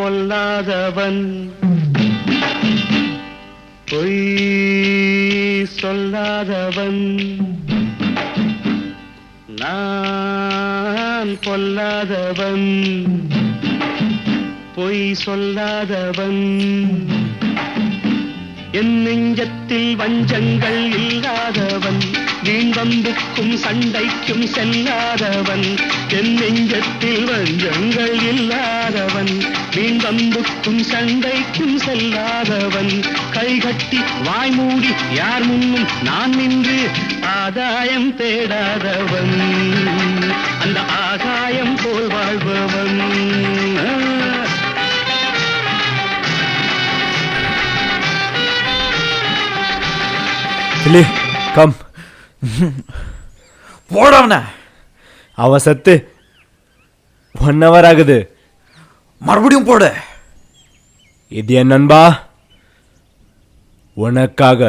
பொல்லாதவன் பொய் சொல்லாதவன் நான் பொல்லாதவன் பொய் சொல்லாதவன் என் நெஞ்சத்தில் வஞ்சங்கள் இல்லாதவன் வீண்வம்புக்கும் சண்டைக்கும் செல்லாதவன் என் நெஞ்சத்தில் வஞ்சங்கள் இல்லாதவன் வீண்வம்புக்கும் சண்டைக்கும் செல்லாதவன் கைகட்டி வாய்மூடி யார் முன்னும் நான் நின்று ஆதாயம் தேடாதவன் அந்த ஆகாயம் போல் வாழ்பவன் கம் போடவன அவ சத்து 1 hour ஆகுது மறுபடியும் போடு இது என் நண்பா உனக்காக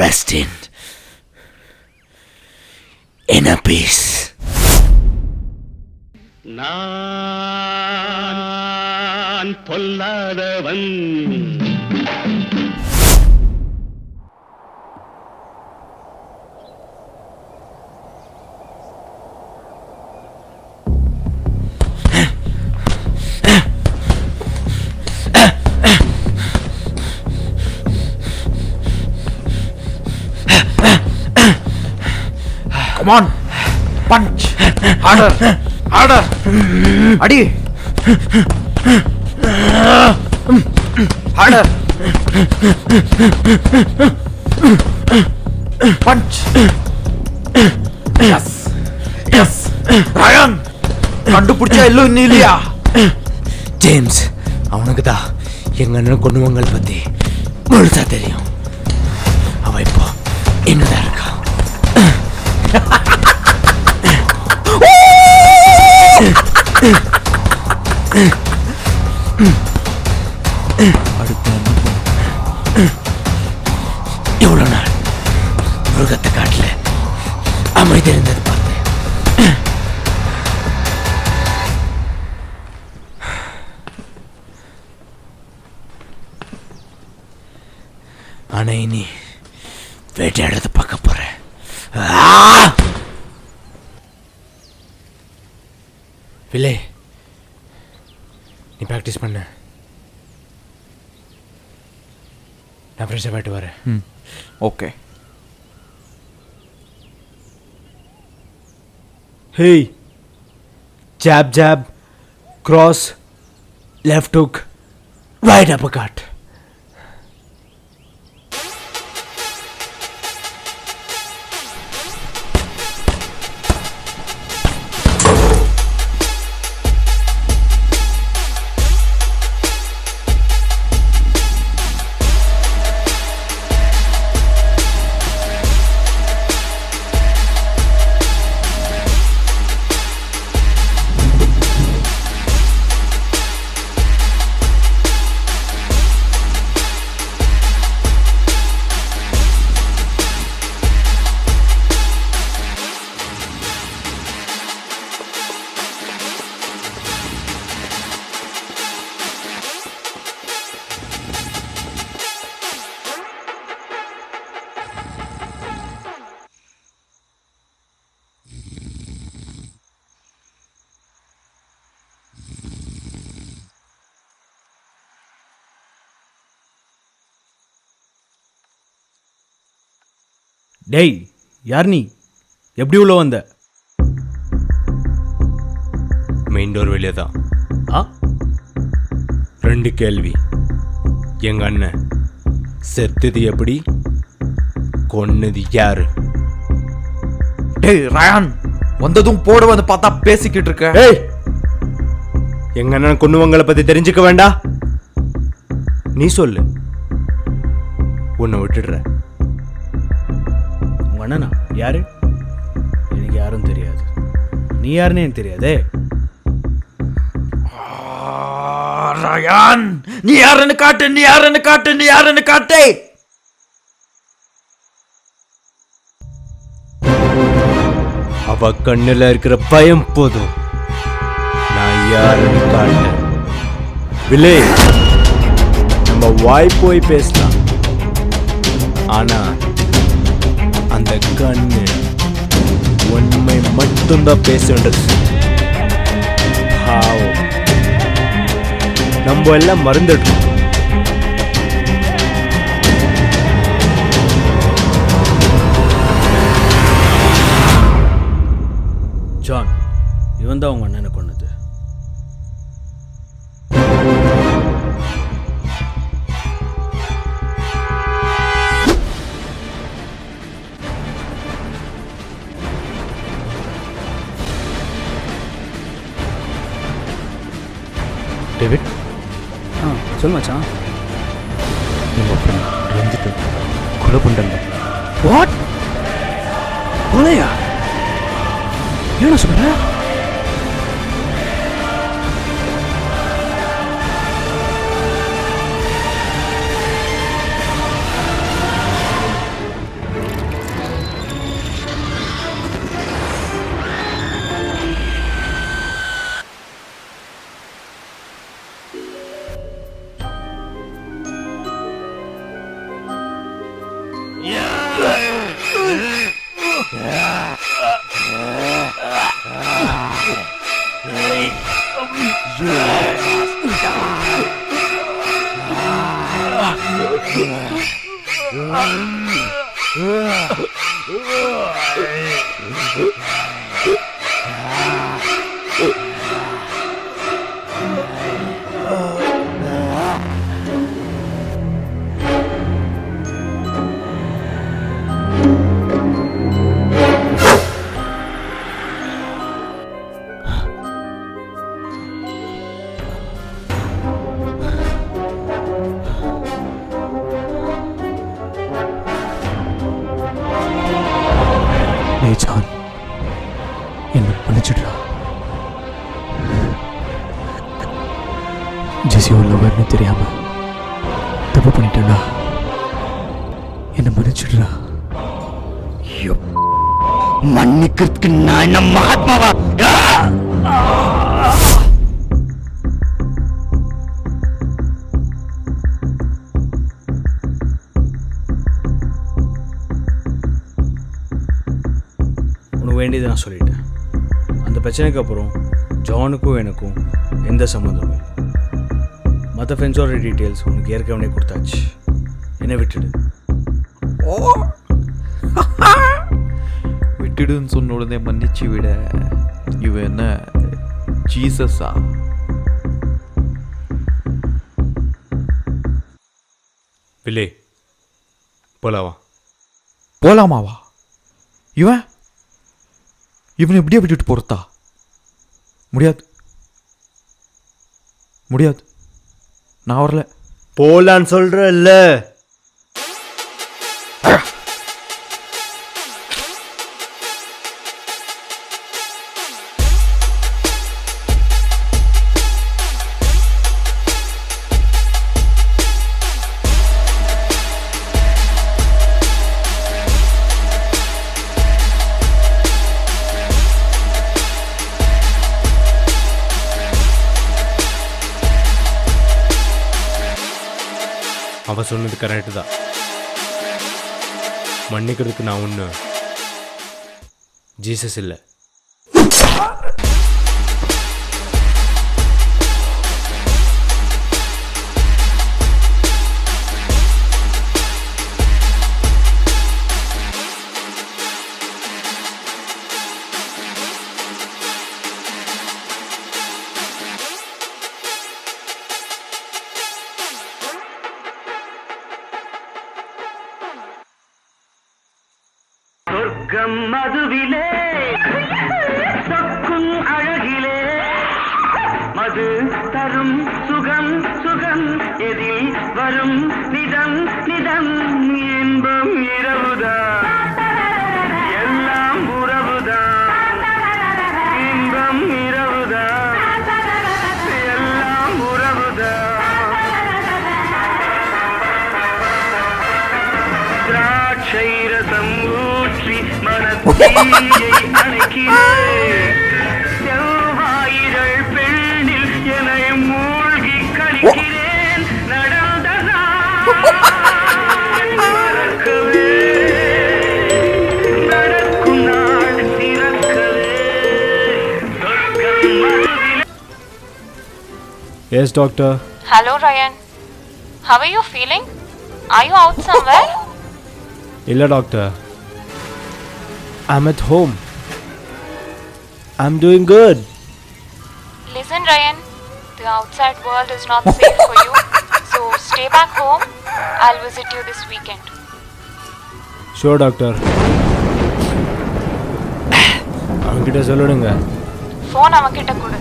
Rest in a peace. நான் பொல்லாதவன் Come on, punch, harder, harder, adi, harder, punch, yes, yes, Ryan, kandu pudicha illu inniliya, James, avanukku da enga annan konnuvangal patti mulusa theriyum, ava ipo innada irukka. எவ்வளோ நாள் மிருகத்தை காட்டல அமைதி இருந்தது பார்த்து ஆனா இனி வேட்டையாடுறத பார்க்க போறேன். விலே நீ ப்ராக்டிஸ் பண்ண நான் ஃப்ரெஷ்ஷாக போய்ட்டு வரேன். Okay. Hey jab jab cross left hook right uppercut. டேய் யார் நீ எப்படி உள்ள வந்த? மெயின் டோர் வெளியே தான். 2 கேள்வி. எங்க அண்ணன் செத்துது எப்படி, கொன்னது யாரு? டேய் ரயான் வந்ததும் போட வந்து பார்த்தா பேசிக்கிட்டு இருக்க. டேய் எங்க அண்ணன் கொன்னுவங்களை பத்தி தெரிஞ்சுக்க வேண்டாம். நீ சொல்லு, உன்னை விட்டுடுற. அண்ணனா யாரு? எனக்கு யாரும் தெரியாது. நீ யாருன்னு எனக்கு தெரியாதே. ரயான், நீ யாருன்னு காட்டு, நீ யாருன்னு காட்டு, நீ யாருன்னு காட்டு. அவ கண்ணுல இருக்கிற பயம் போதும், நான் யாருன்னு காட்டேன். விலே, நம்ம வாய் போய் பேசலாம், ஆனா அந்த கண்ணு உண்மை மட்டும்தான் பேசுன்றது. நம்ம எல்லாம் மறந்துடுறோம். ஜான், இவன் தான் உங்க அண்ணனை கொன்னது. டேவிட், சொல்லு மச்சான். நம்ம ஃப்ரெண்ட் ரஞ்சித் கொலை பண்ணிட்டாங்க. வாட்? கொலையா? என்ன சொல்ற? ஜான், என்ன மன்னிச்சிடுறா. ஜெசி உள்ளவர்னு தெரியாம தப்பு பண்ணிட்டேன்டா. என்ன மன்னிச்சிடுறா. மன்னிக்கிறதுக்கு நான் என்ன மகாத்மாவா? வேண்டியது நான் சொல்லிட்டேன். அந்த பிரச்சனைக்கு அப்புறம் ஜானுக்கும் எனக்கும் எந்த சம்மந்தமும் இல்லை. மற்ற ஃப்ரெண்ட்ஸோட டீட்டெயில்ஸ் உனக்கு ஏற்கனவே கொடுத்தாச்சு. என்ன விட்டுடு. விட்டுடுன்னு சொன்ன உடனே மன்னிச்சு விட இவ என்ன ஜீசஸா? பிள்ளை போலாவா? போலாமாவா? இவனை எப்படியே விட்டுட்டு போறதா? முடியாது முடியாது, நான் வரல. போலான்னு சொல்றல்ல. அவ சொன்னது கரெக்டு தான். மன்னிக்கிறதுக்கு நான் ஒன்று ஜீசஸ் இல்லை. சொர்க்கம் மதுவிலே சொக்கும் அழகிலே மது தரும் சுகம் சுகம் எதில் வரும் நிதம் நிதம் இன்பம் இரவுதான் எல்லாம் உறவுதான் இன்பம் இரவுதான் எல்லாம் உறவுதான். பச்சை ரசம் ஊற்றி மனத்தீயை அணைக்கிறேன் செவ்வாயிரள் பெண்ணில் என்னை மூழ்கி கழிக்கிறேன் நடந்ததா மறக்கவே நடக்கும் நாள் திறக்கவே சொர்க்கம் மனதில். Yes doctor. Hello Ryan. How are you feeling? Are you out somewhere? இல்லை doctor. I'm at home. I'm doing good. Listen Ryan, the outside world is not safe for you. So stay back home. I'll visit you this weekend. Sure doctor. அவன்கிட்ட சொல்லிடுங்க. Phone அவன்கிட்ட கொடு.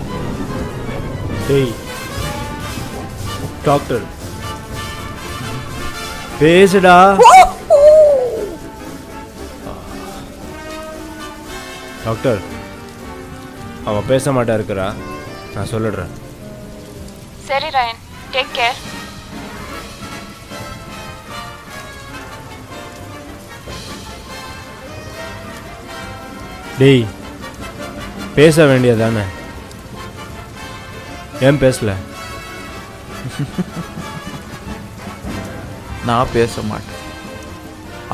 டேய் doctor பேசுடா. Doctor அவன் பேச மாட்டா இருக்கிறா, நான் சொல்லிடுறேன். சரி Ryan, take care. டேய் பேச வேண்டியதானே, ஏன் பேசல? நான் பேச மாட்டேன்.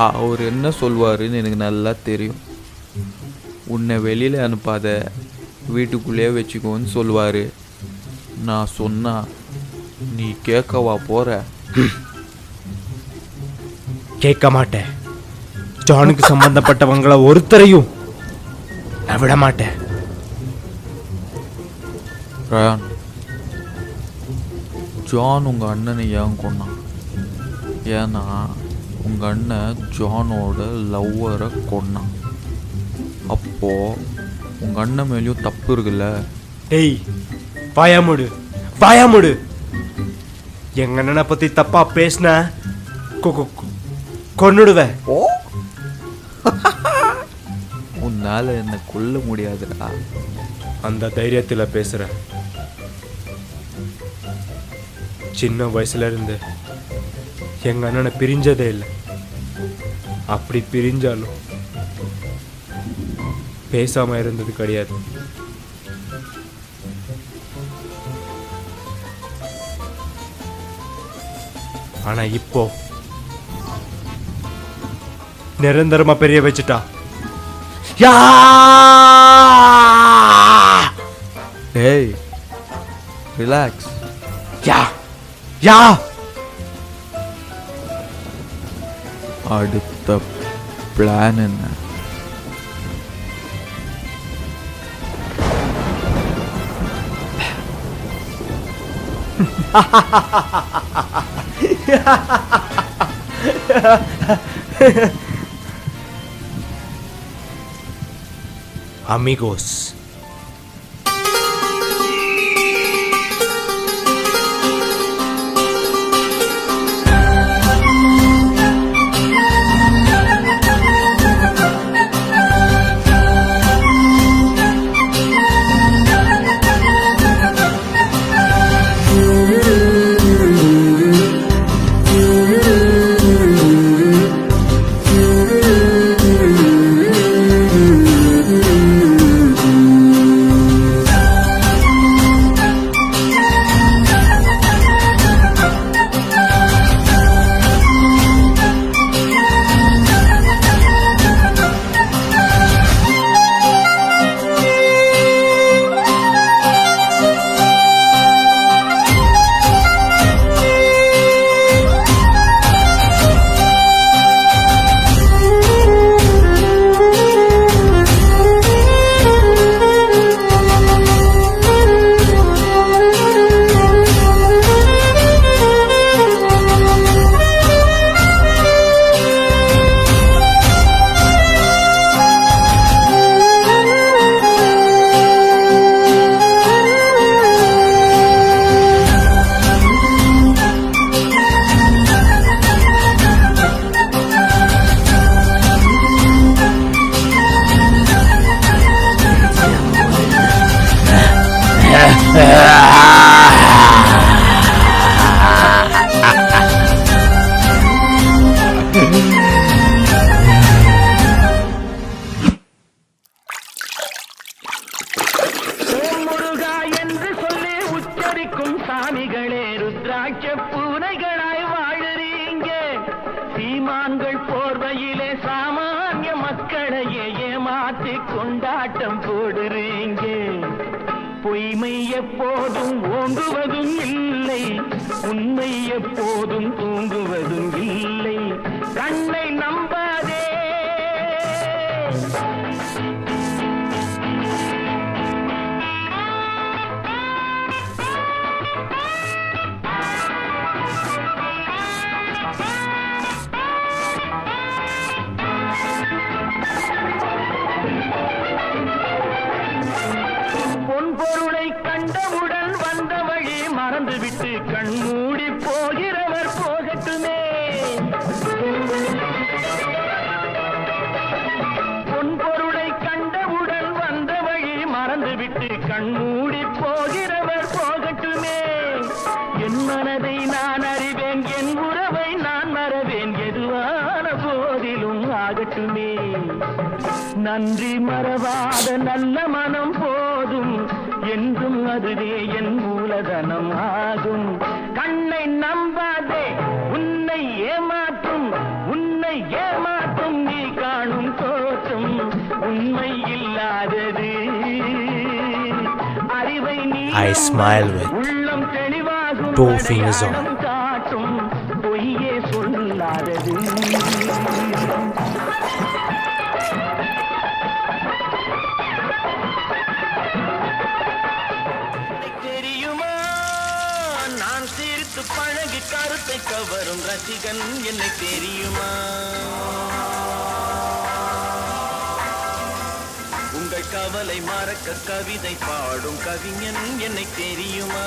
அவர் என்ன சொல்வாருன்னு எனக்கு நல்லா தெரியும். உன்னை வெளியில் அனுப்பாத, வீட்டுக்குள்ளேயே வச்சுக்கோன்னு சொல்லுவார். நான் சொன்னா நீ கேட்கவா போற? கேட்க மாட்டேன். ஜானுக்கு சம்பந்தப்பட்டவங்கள ஒருத்தரையும் நான் விட மாட்டேன். ரயான், ஜான் உங்கள் அண்ணனை ஏன் கொன்னான்? ஏன்னா உங்கள் அண்ணன் ஜானோட லவ்வரை கொன்னான். அப்போது உங்கள் அண்ணன் மேலேயும் தப்பு இருக்குல்ல? டேய் வாயாமுடு வாயாமுடு. எங்க அண்ணனை பத்தி தப்பா பேசின கொன்னுடுவேன். உன்னால் என்னை கொல்ல முடியாதுடா. அந்த தைரியத்தில் பேசுறேன். சின்ன வயசுல இருந்து எங்க அண்ணனை பிரிஞ்சதே இல்லை. அப்படி பிரிஞ்சாலும் பேசாம இருந்தது கிடையாது. ஆனா இப்போ நிரந்தரமா பெரிய வச்சுட்டா. ஏய் ரிலாக்ஸ். யா யா அடுத்த பிளான் என்ன? Amigos. நீதிமான்கள் போர்வையிலே சாமானிய மக்களையே ஏமாற்றி கொண்டாட்டம் போடுறீங்க. பொய்மை எப்போதும் ஓங்குவதும் இல்லை, உண்மை எப்போதும் தூங்குவதும் இல்லை. கண்ணை நம்பாதே. பொன்பொருளை கண்டவுடன் வந்த வழி மறந்துவிட்டு கண்மூடி போகிறவர் போகட்டுமே. பொன்பொருளை கண்டவுடன் வந்த வழி மறந்துவிட்டு கண்மூடி போகிறவர் போகட்டுமே. என் மனதை நான் அறிவேன், என் உறவை நான் மறவேன், எதுவான போதிலும் ஆகட்டுமே. நன்றி மறவாத நல்ல மனம் போதும், என்றும் அதுவே என் மூலதனம் ஆகும். கண்ணை நம்பாதே, உன்னை ஏமாற்றும், உன்னை ஏமாற்றும் நீ காணும் தோற்றம் உண்மை இல்லாதது. அறிவை நீ I smile with உள்ளம் தெளிவாகும், 2 fingers on. காட்டும் பொய்யே சொல்லாதது. தெரியுமா, நான் சிரித்து பழகி கருத்தை கவரும் ரசிகன் என்னை தெரியுமா. உங்கள் கவலை மறக்க கவிதை பாடும் கவிஞன் என்னை தெரியுமா.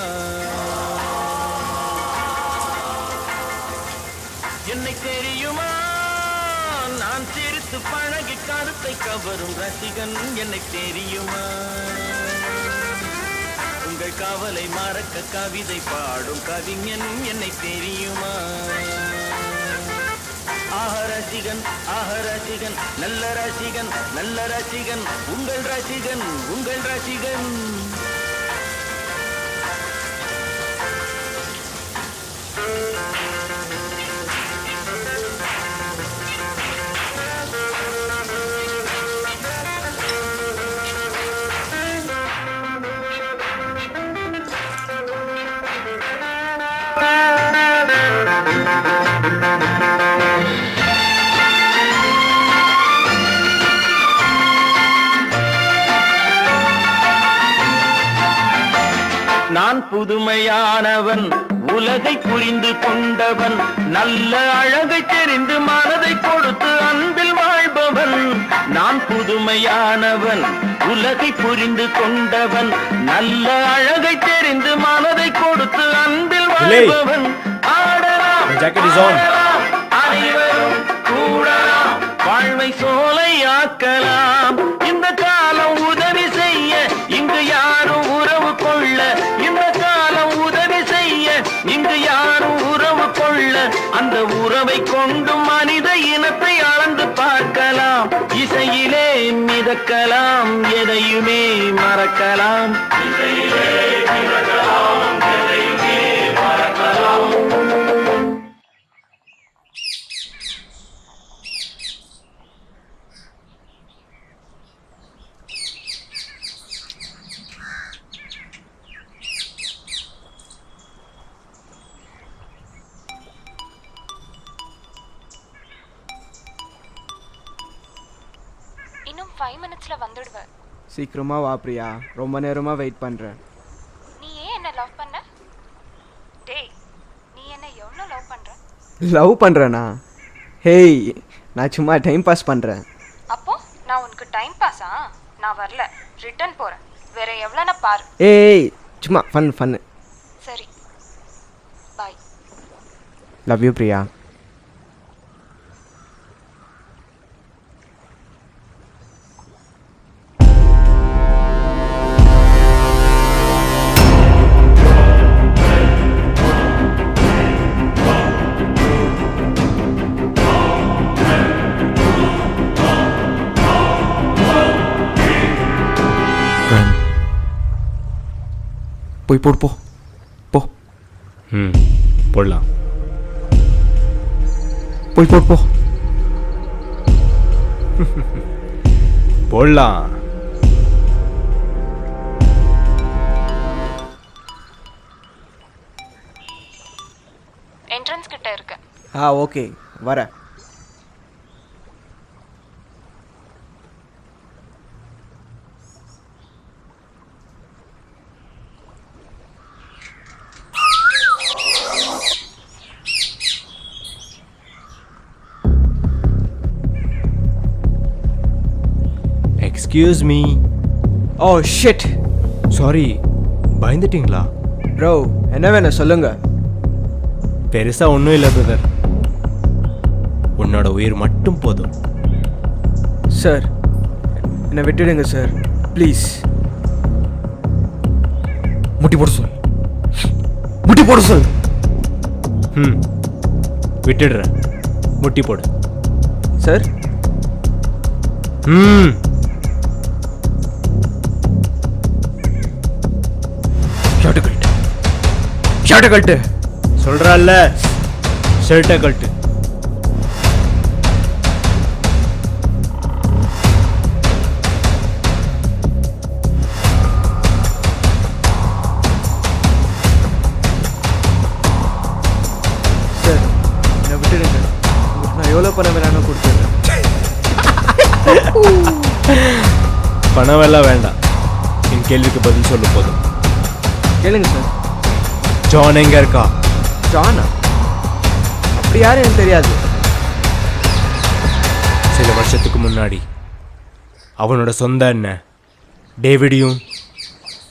என்னை தெரியுமா, நான் சிரித்து பழகி கருத்தை கவரும் ரசிகன் என்னை தெரியுமா. உங்கள் கவலை மறக்க கவிதை பாடும் கவிஞன் என்னை தெரியுமா. ஆஹ ரசிகன், ஆஹ ரசிகன், நல்ல ரசிகன், நல்ல ரசிகன், உங்கள் ரசிகன், உங்கள் ரசிகன். நான் புதுமையானவன், உலகை புரிந்து கொண்டவன், நல்ல அழகை தெரிந்து மனதை கொடுத்து அன்பில் வாழ்பவன். நான் புதுமையானவன், உலகை புரிந்து கொண்டவன், நல்ல அழகை தெரிந்து மனதை கொடுத்து அன்பில் வாழ்பவன். ஆடலாம், ஆடலாம், அனைவரும் கூடலாம், வாழ்வை சோலையாக்கலாம். இந்த காலம் உதவி செய்ய, இங்கு யாரும் உறவு கொள்ள. இந்த காலம் உதவி செய்ய, இங்கு யாரும் உறவு கொள்ள. அந்த உறவை கொண்டு மனித இனத்தை அளந்து பார்க்கலாம். இசையிலே மிதக்கலாம், எதையுமே மறக்கலாம். இசையிலே மிதக்கலாம், எதையுமே மறக்கலாம். இன்னும் 5 minutesல வந்துடுவேன். சீக்கிரமா வா பிரியா, ரொம்ப நேரமா வெயிட் பண்றேன். நீ ஏன் என்ன லவ் பண்ண? டேய், நீ என்ன எவ்வளோ லவ் பண்ற? லவ் பண்றேனா? ஹேய், நான் சும்மா டைம் பாஸ் பண்றேன். அப்போ நான் உனக்கு டைம் பாஸா? நான் வரல, ரிட்டர்ன் போறேன். வேற எவ்வளோனா பாரு. ஏய், சும்மா ஃபன்னு. சரி, பாய். Love you Priya. போய் போடு, போ போ போடலாம். போ. போய் போ போடலாம். என்ட்ரன்ஸ் கிட்ட இருக்கு. ஓகே வரேன். Excuse me. Oh shit. Sorry, பயந்துட்டீங்களா? ப்ரோ என்ன வேணும் சொல்லுங்க. பெருசா ஒன்றும் இல்லை பிரதர். உன்னோட உயிர் மட்டும் போதும். சார் என்னை விட்டுடுங்க சார் ப்ளீஸ். முட்டி போட சொல். முட்டி போட சொல். விட்டுடுறேன். முட்டி போடு. சார் ஷர்ட்டை கழட்டு. ஷர்ட்டை கழட்டு சொல்றான்ல. ஷர்ட்டை கழட்டு. சார் என்னை விட்டுடுங்க. உங்களுக்கு நான் எவ்வளோ பணம் வேணாலும் கொடுத்துட்றேன். பணம் எல்லாம் வேண்டாம். என் கேள்விக்கு பதில் சொல்ல போதும். கேளுங்க சார். ஜான் எங்க இருக்கா? ஜானா? அப்படி யாரும் எனக்கு தெரியாது. சில வருஷத்துக்கு முன்னாடி அவனோட சொந்த அண்ணன் டேவிடையும்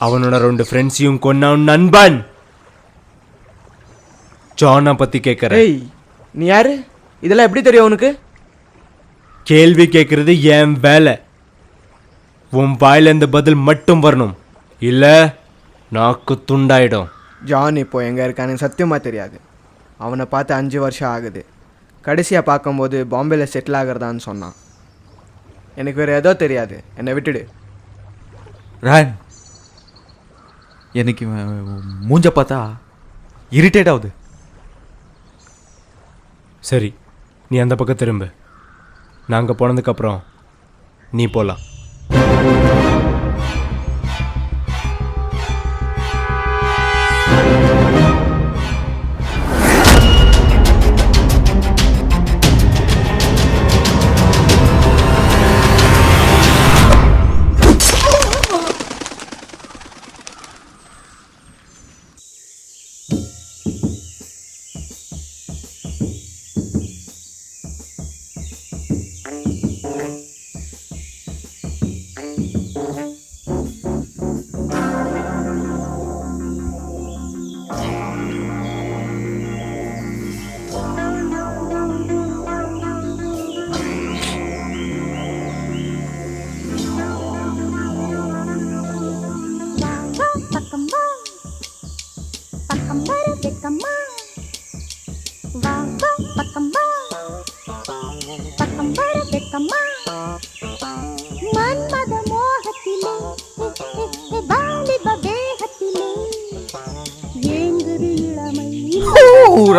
அவனோட 2 ஃப்ரெண்ட்ஸையும் கொன்ன நண்பன் ஜானை பத்தி கேட்கறேன். ஏய் நீ யாரு? இதெல்லாம் எப்படி தெரியும் உனக்கு? கேள்வி கேட்கறது என் வேலை. உன் வாயில இந்த பதில் மட்டும் வரணும், இல்ல நாக்கு துண்டாயிடும். ஜான் இப்போ எங்கே இருக்கான்னு சத்தியமாக தெரியாது. அவனை பார்த்து 5 வருஷம் ஆகுது. கடைசியாக பார்க்கும்போது பாம்பேல செட்டில் ஆகிறதான்னு சொன்னான். எனக்கு வேறு ஏதோ தெரியாது. என்னை விட்டுடு. ரான், எனக்கு மூஞ்ச பார்த்தா இரிட்டேட் ஆகுது. சரி, நீ அந்த பக்கம் திரும்ப. நாங்கள் போனதுக்கப்புறம் நீ போகலாம்.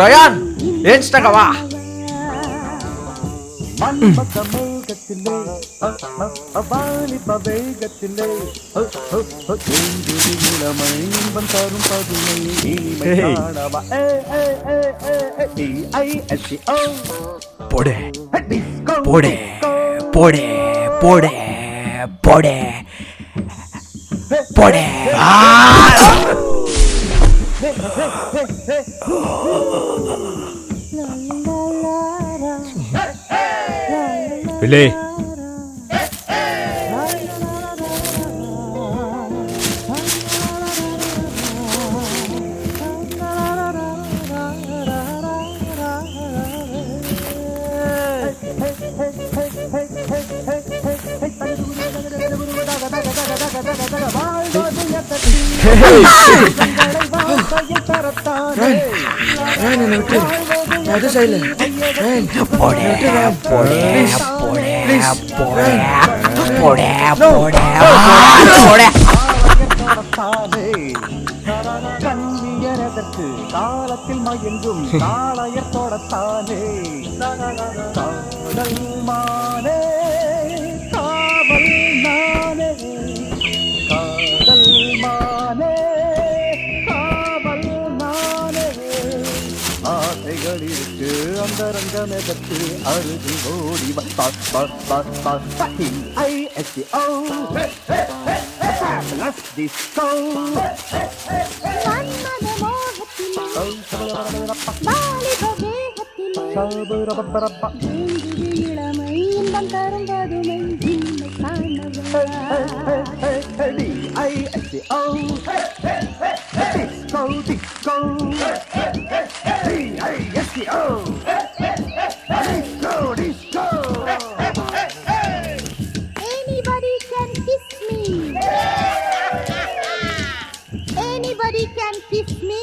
ரயான் ஏன்ஸ்டகவா போடே போடே போடே போடே போடே போடே. பிள்ளை என்னை விட்டு அது சைல போடே போடே போடே போடே போடே போடே போடே. கல்வியரதற்கு காலத்தில் மயங்கும் காளையர் தொடத்தானே காதல் மானே காவல் நானே காதல் மானே காவல் நானே ஆசைகள் இருக்கு அந்த ரங்கமெதற்கு அருகி ஓடி Let's disco. Anybody can kiss me. Anybody can kiss me?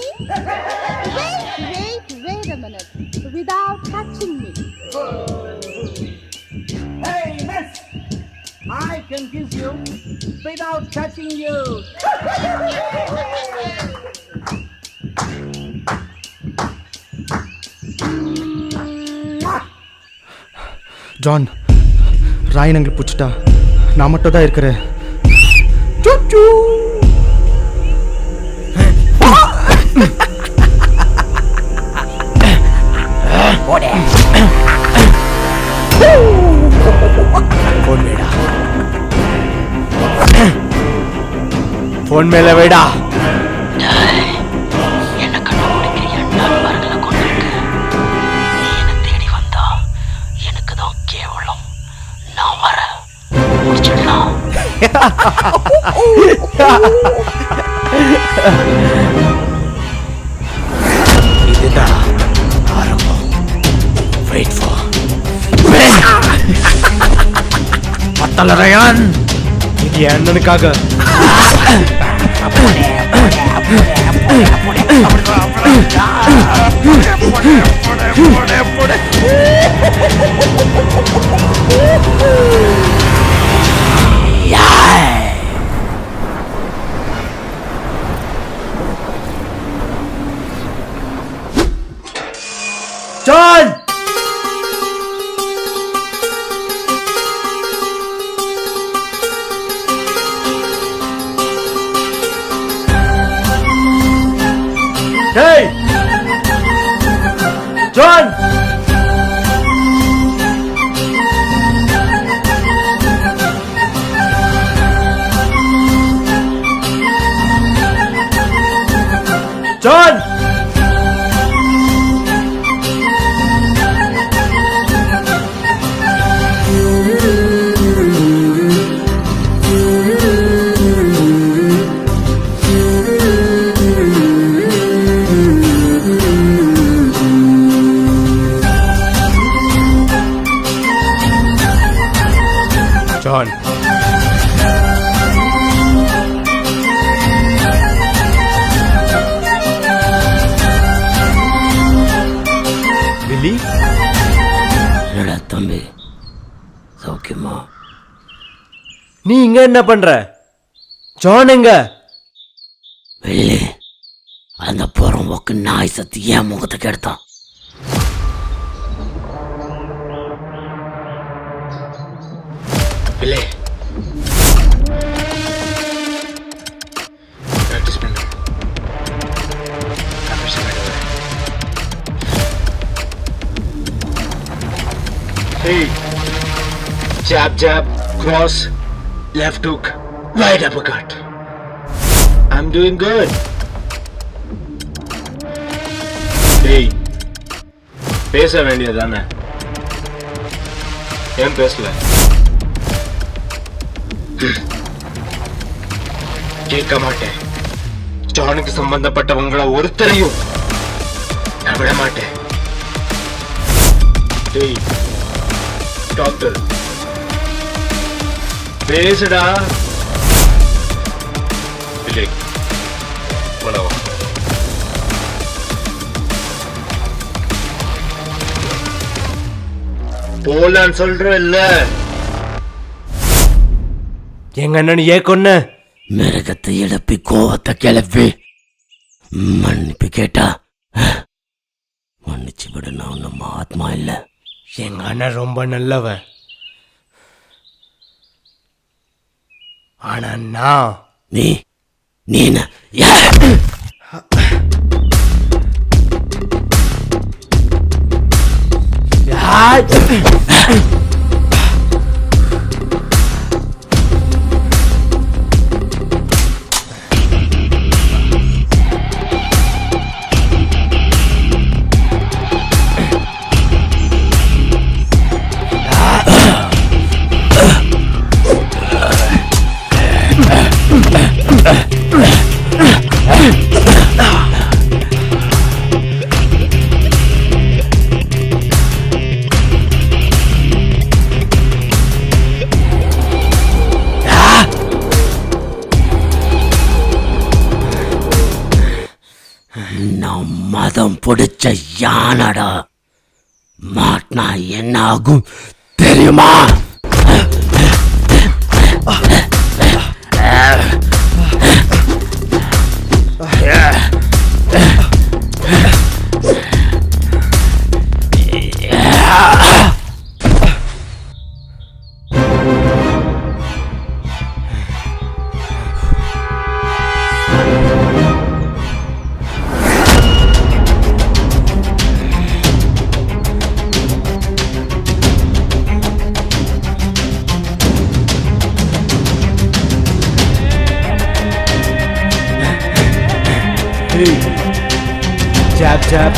Wait a minute. Without touching me. Hey, miss! I can kiss you without touching you. John Rayan அங்கே பிடிச்சிட்டா நான் மட்டும் தான் இருக்கிறேன். ஃபோன் மேல வைடா. இதுதான் ஆரம்பம். வெயிட் ஃபார் பத்தல ரயான். இது என் அண்ணனுக்காக. John Hey! John! John! John. Billy? என்னடா தம்பி சௌக்கியமா? நீ இங்க என்ன பண்ற? ஜான் எங்க? வெள்ளி அந்த புறம்போக்கு நாய் சத்து ஏன் முகத்தை கெடுத்தான்? பிள்ளை பிராக்டிஸ் பண்ணு. Hey, jab jab, cross, left hook, right uppercut. I'm doing good. Hey, பேச வேண்டியதானே? ஏன் பேசல? கேட்க மாட்டேன். ஜானுக்கு சம்பந்தப்பட்டவங்கள ஒருத்தரையும் நான் விட மாட்டேன். டேய் டாக்டர் பேசுடா. விஜய் போலவா? போலான்னு சொல்றேன் இல்ல. எங்க அண்ணன் ஏன் கொன்ன? மிருகத்தை எழுப்பி கோவத்தை கிளப்பி மன்னிப்பு கேட்டா மன்னிச்சு விட நான் நம்ம ஆத்மா இல்ல எங்க அண்ணன் ரொம்ப நல்லவன். ஆனா நான் நீ நான் மதம் பிடிச்ச யானடா. மாட்டினா என்ன ஆகும் தெரியுமா? Jab, jab,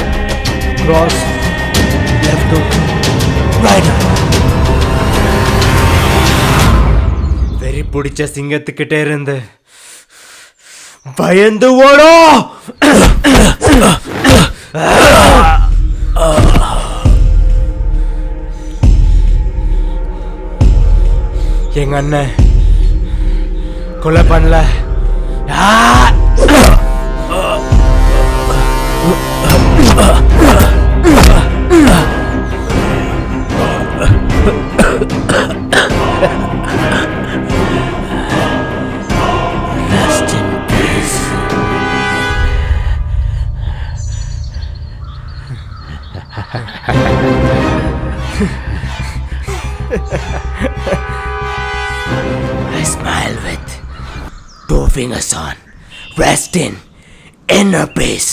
cross, left hook, right hook. வெறி பிடிச்ச சிங்கத்துக்கிட்டே இருந்து பயந்து ஓடும். எங்க அண்ணன் கொலை பண்ணல. Rest in peace. I smile with 2 fingers on. Rest in inner peace.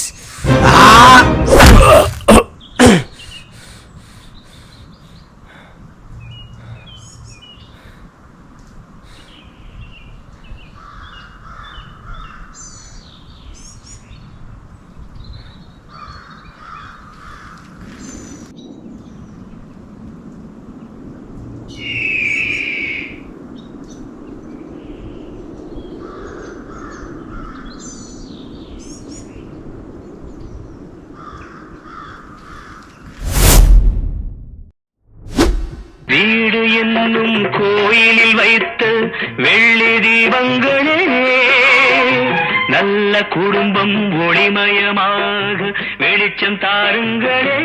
வீடு என்னும் கோயிலில் வைத்த வெள்ளி தீபங்களே, நல்ல குடும்பம் ஒளிமயமாக வெளிச்சம் தாருங்களே.